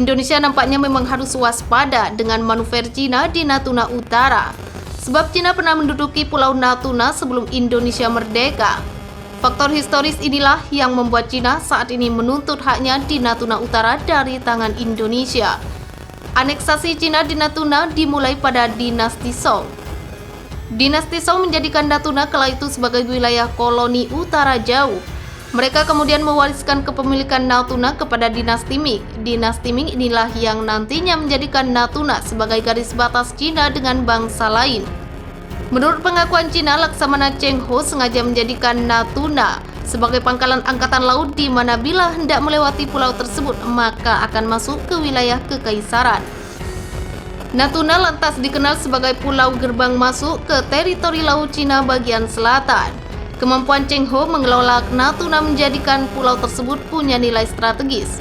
Indonesia nampaknya memang harus waspada dengan manuver Cina di Natuna Utara. Sebab Cina pernah menduduki Pulau Natuna sebelum Indonesia merdeka. Faktor historis inilah yang membuat Cina saat ini menuntut haknya di Natuna Utara dari tangan Indonesia. Aneksasi Cina di Natuna dimulai pada dinasti Song. Dinasti Song menjadikan Natuna kala itu sebagai wilayah koloni utara jauh. Mereka kemudian mewariskan kepemilikan Natuna kepada dinasti Ming. Dinasti Ming inilah yang nantinya menjadikan Natuna sebagai garis batas Cina dengan bangsa lain. Menurut pengakuan Cina, Laksamana Cheng Ho sengaja menjadikan Natuna sebagai pangkalan angkatan laut di mana bila hendak melewati pulau tersebut maka akan masuk ke wilayah kekaisaran. Natuna lantas dikenal sebagai pulau gerbang masuk ke teritori laut Cina bagian selatan. Kemampuan Cheng Ho mengelola Natuna menjadikan pulau tersebut punya nilai strategis.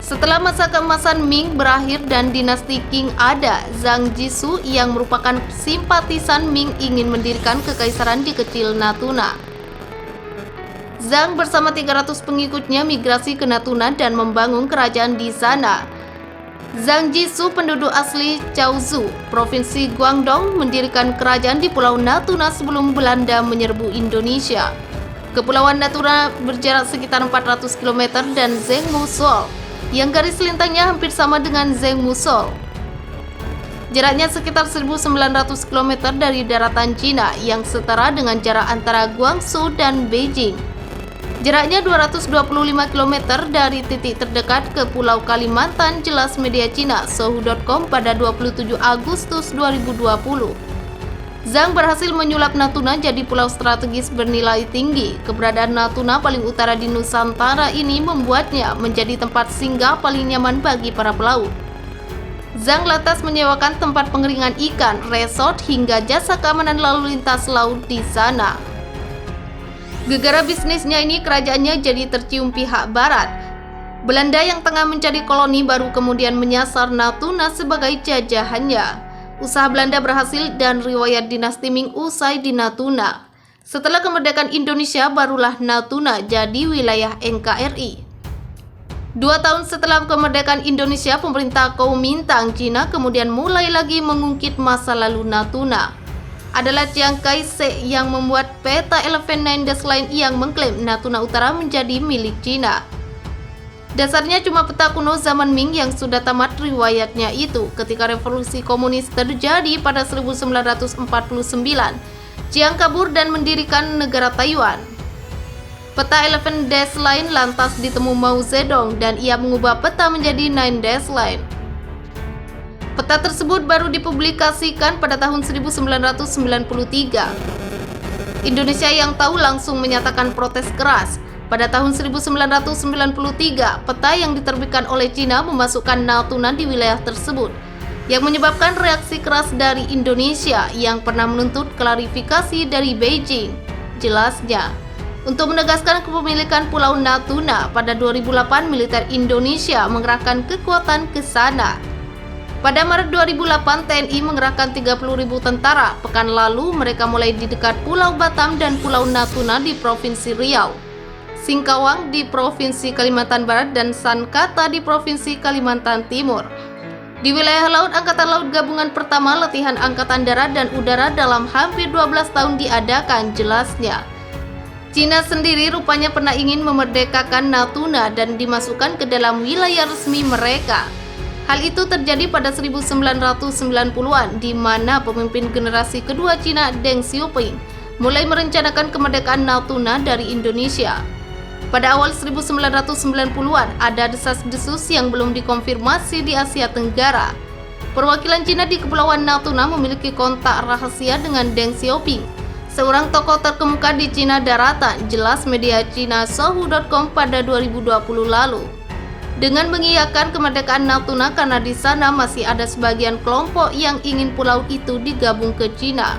Setelah masa keemasan Ming berakhir dan dinasti Qing ada, Zhang Jishu yang merupakan simpatisan Ming ingin mendirikan kekaisaran di kecil Natuna. Zhang bersama 300 pengikutnya migrasi ke Natuna dan membangun kerajaan di sana. Zhang Jishu, penduduk asli Chaozhou, Provinsi Guangdong, mendirikan kerajaan di Pulau Natuna sebelum Belanda menyerbu Indonesia. Kepulauan Natuna berjarak sekitar 400 km dan Zhengmu Shoal, yang garis lintangnya hampir sama dengan Zhengmu Shoal. Jaraknya sekitar 1.900 km dari daratan Cina yang setara dengan jarak antara Guangzhou dan Beijing. Jaraknya 225 km dari titik terdekat ke Pulau Kalimantan, jelas media Cina Sohu.com pada 27 Agustus 2020. Zhang berhasil menyulap Natuna jadi pulau strategis bernilai tinggi. Keberadaan Natuna paling utara di Nusantara ini membuatnya menjadi tempat singgah paling nyaman bagi para pelaut. Zhang lantas menyewakan tempat pengeringan ikan, resort hingga jasa keamanan lalu lintas laut di sana. Gegara bisnisnya ini kerajaannya jadi tercium pihak barat. Belanda yang tengah mencari koloni baru kemudian menyasar Natuna sebagai jajahannya. Usaha Belanda berhasil dan riwayat dinasti Ming usai di Natuna. Setelah kemerdekaan Indonesia barulah Natuna jadi wilayah NKRI. 2 tahun setelah kemerdekaan Indonesia, pemerintah Kuomintang Cina kemudian mulai lagi mengungkit masa lalu Natuna. Adalah Chiang Kai-shek yang membuat peta Elephant Nine Dash Line yang mengklaim Natuna Utara menjadi milik Cina. Dasarnya cuma peta kuno zaman Ming yang sudah tamat riwayatnya itu. Ketika revolusi komunis terjadi pada 1949, Chiang kabur dan mendirikan negara Taiwan. Peta Elephant Dash Line lantas ditemu Mao Zedong dan ia mengubah peta menjadi Nine Dash Line. Peta tersebut baru dipublikasikan pada tahun 1993. Indonesia yang tahu langsung menyatakan protes keras. Pada tahun 1993, peta yang diterbitkan oleh Cina memasukkan Natuna di wilayah tersebut, yang menyebabkan reaksi keras dari Indonesia yang pernah menuntut klarifikasi dari Beijing. Jelasnya, untuk menegaskan kepemilikan Pulau Natuna, pada 2008 militer Indonesia mengerahkan kekuatan ke sana. Pada Maret 2008, TNI mengerahkan 30.000 tentara. Pekan lalu, mereka mulai di dekat Pulau Batam dan Pulau Natuna di Provinsi Riau, Singkawang di Provinsi Kalimantan Barat, dan Sankata di Provinsi Kalimantan Timur. Di wilayah laut, Angkatan Laut Gabungan pertama latihan Angkatan Darat dan Udara dalam hampir 12 tahun diadakan, jelasnya. Cina sendiri rupanya pernah ingin memerdekakan Natuna dan dimasukkan ke dalam wilayah resmi mereka. Hal itu terjadi pada 1990-an, di mana pemimpin generasi kedua Cina Deng Xiaoping mulai merencanakan kemerdekaan Natuna dari Indonesia. Pada awal 1990-an, ada desas-desus yang belum dikonfirmasi di Asia Tenggara. Perwakilan Cina di Kepulauan Natuna memiliki kontak rahasia dengan Deng Xiaoping, seorang tokoh terkemuka di Cina daratan, jelas media Cina Sohu.com pada 2020 lalu. Dengan mengiyakan kemerdekaan Natuna karena di sana masih ada sebagian kelompok yang ingin pulau itu digabung ke Cina.